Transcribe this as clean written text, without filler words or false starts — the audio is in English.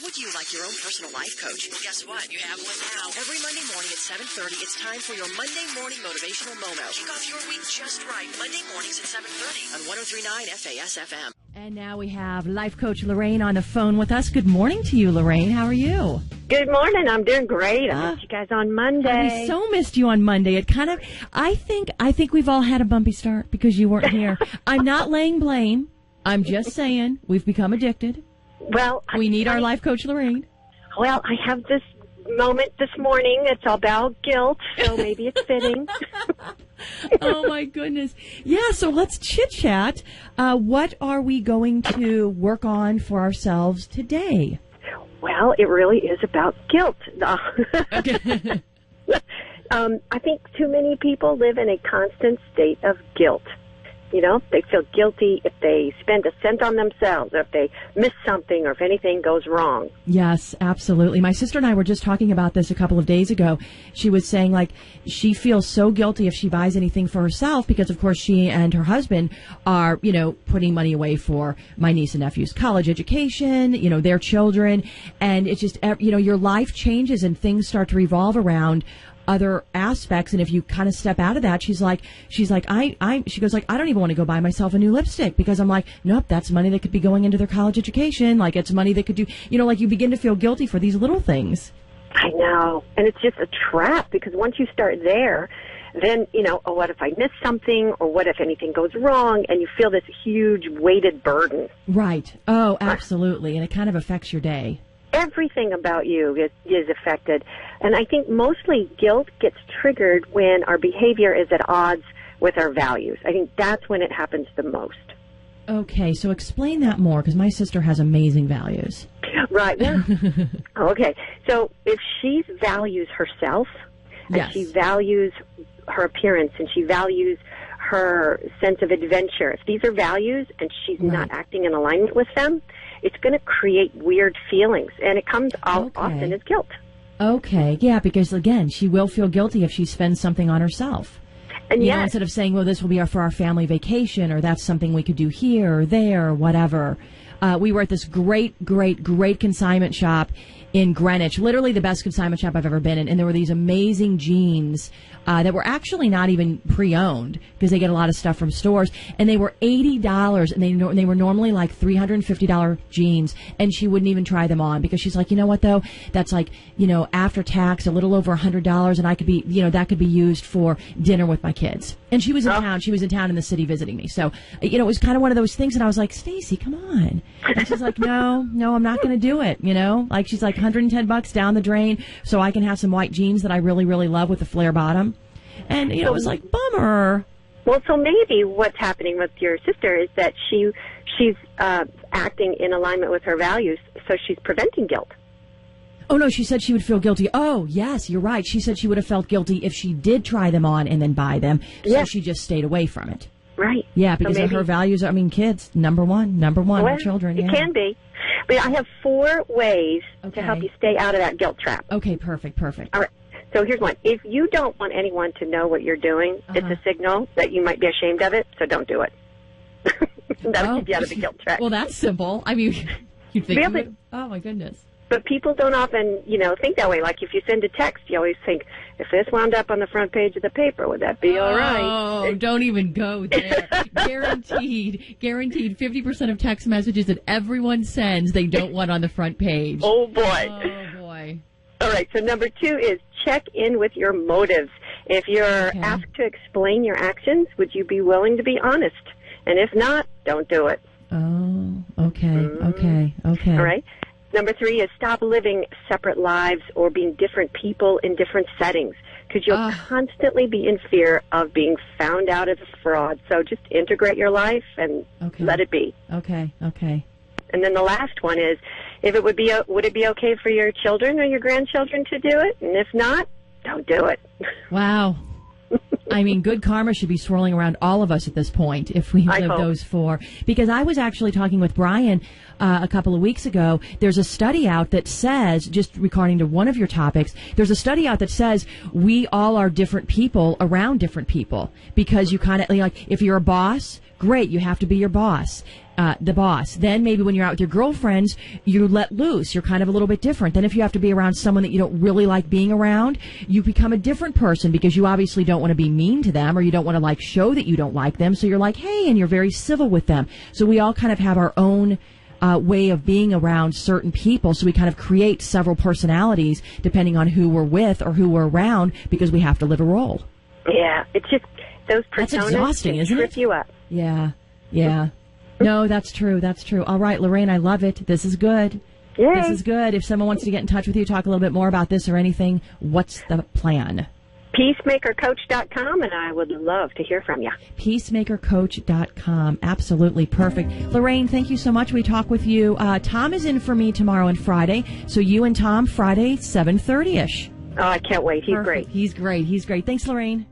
would you like your own personal life coach? Well, guess what? You have one now. Every Monday morning at 7:30, it's time for your Monday morning motivational moment. Kick off your week just right. Monday mornings at 7:30 on 103.9 FAS-FM. And now we have life coach Lorraine on the phone with us. Good morning to you, Lorraine. How are you? Good morning. I'm doing great. I missed you guys on Monday. We so missed you on Monday. It kind of, I think we've all had a bumpy start because you weren't here. I'm not laying blame. I'm just saying we've become addicted. Well, we need our life coach Lorraine. Well, I have this moment this morning. It's about guilt, so maybe it's fitting. Oh, my goodness. Yeah, so let's chit-chat. What are we going to work on for ourselves today? Well, it really is about guilt. Okay. I think too many people live in a constant state of guilt. You know, they feel guilty if they spend a cent on themselves, or if they miss something, or if anything goes wrong. Yes, absolutely. My sister and I were just talking about this a couple of days ago. She was saying, like, she feels so guilty if she buys anything for herself because, of course, she and her husband are, you know, putting money away for my niece and nephew's college education, you know, their children. And it's just, you know, your life changes and things start to revolve around other aspects, and if you kind of step out of that, she goes like, I don't even want to go buy myself a new lipstick because I'm like, nope, that's money that could be going into their college education. Like, it's money that could do, you know, like you begin to feel guilty for these little things. I know, and it's just a trap because once you start there, then, you know, oh, what if I miss something, or what if anything goes wrong, and you feel this huge weighted burden. Right. Oh, absolutely, and it kind of affects your day. Everything about you is affected. And I think mostly guilt gets triggered when our behavior is at odds with our values. I think that's when it happens the most. Okay, so explain that more, because my sister has amazing values. Right, yeah. Okay, so if she values herself, and yes, she values her appearance, and she values her sense of adventure, if these are values and she's right, not acting in alignment with them, it's going to create weird feelings, and it comes out often as guilt. Okay, yeah, because again, she will feel guilty if she spends something on herself. And you know, instead of saying, well, this will be for our family vacation, or that's something we could do here or there or whatever. We were at this great consignment shop in Greenwich, literally the best consignment shop I've ever been in, and there were these amazing jeans that were actually not even pre-owned because they get a lot of stuff from stores, and they were $80, and they were normally like $350 jeans, and she wouldn't even try them on because she's like, you know what though, that's like, you know, after tax a little over $100, and I could be, you know, that could be used for dinner with my kids. And she was in town. She was in town in the city visiting me, so you know, it was kind of one of those things, and I was like, Stacy, come on. And she's like, no, I'm not going to do it. You know, like she's like $110 down the drain so I can have some white jeans that I really, really love with a flare bottom. And, you know, it was like, bummer. Well, so maybe what's happening with your sister is that she's acting in alignment with her values, so she's preventing guilt. Oh, no, she said she would feel guilty. Oh, yes, you're right. She said she would have felt guilty if she did try them on and then buy them. So she just stayed away from it. Right. Yeah, because of her values. I mean, kids, number one, well, children. It can be. But I have 4 ways to help you stay out of that guilt trap. Okay, perfect. All right. So here's one. If you don't want anyone to know what you're doing, it's a signal that you might be ashamed of it, so don't do it. That'll keep you out of the guilt trap. Well, that's simple. I mean, you'd think you would. Oh, my goodness. But people don't often, you know, think that way. Like if you send a text, you always think, if this wound up on the front page of the paper, would that be all right? Oh, don't even go there. Guaranteed 50% of text messages that everyone sends, they don't want on the front page. Oh, boy. Oh, boy. All right, so number 2 is check in with your motives. If you're asked to explain your actions, would you be willing to be honest? And if not, don't do it. Oh, okay. All right. Number 3 is stop living separate lives or being different people in different settings, because you'll constantly be in fear of being found out as a fraud. So just integrate your life and let it be. Okay. And then the last one is, would it be okay for your children or your grandchildren to do it? And if not, don't do it. Wow. I mean, good karma should be swirling around all of us at this point if we live those 4. Because I was actually talking with Brian a couple of weeks ago. There's a study out that says, just regarding to one of your topics, there's a study out that says we all are different people around different people. Because you kind of, like, if you're a boss, great, you have to be your boss. the boss. Then maybe when you're out with your girlfriends, you let loose. You're kind of a little bit different. Then if you have to be around someone that you don't really like being around, you become a different person because you obviously don't want to be mean to them, or you don't want to like show that you don't like them. So you're like, hey, and you're very civil with them. So we all kind of have our own way of being around certain people. So we kind of create several personalities depending on who we're with or who we're around because we have to live a role. Yeah, it's just those personas. That's exhausting, isn't it? Trip you up. Yeah. No, that's true. That's true. All right, Lorraine, I love it. This is good. Yay. This is good. If someone wants to get in touch with you, talk a little bit more about this or anything, what's the plan? Peacemakercoach.com, and I would love to hear from you. Peacemakercoach.com. Absolutely perfect. Lorraine, thank you so much. We talk with you. Tom is in for me tomorrow and Friday. So you and Tom, Friday, 7:30-ish. Oh, I can't wait. He's Perfect. great. He's great. Thanks, Lorraine.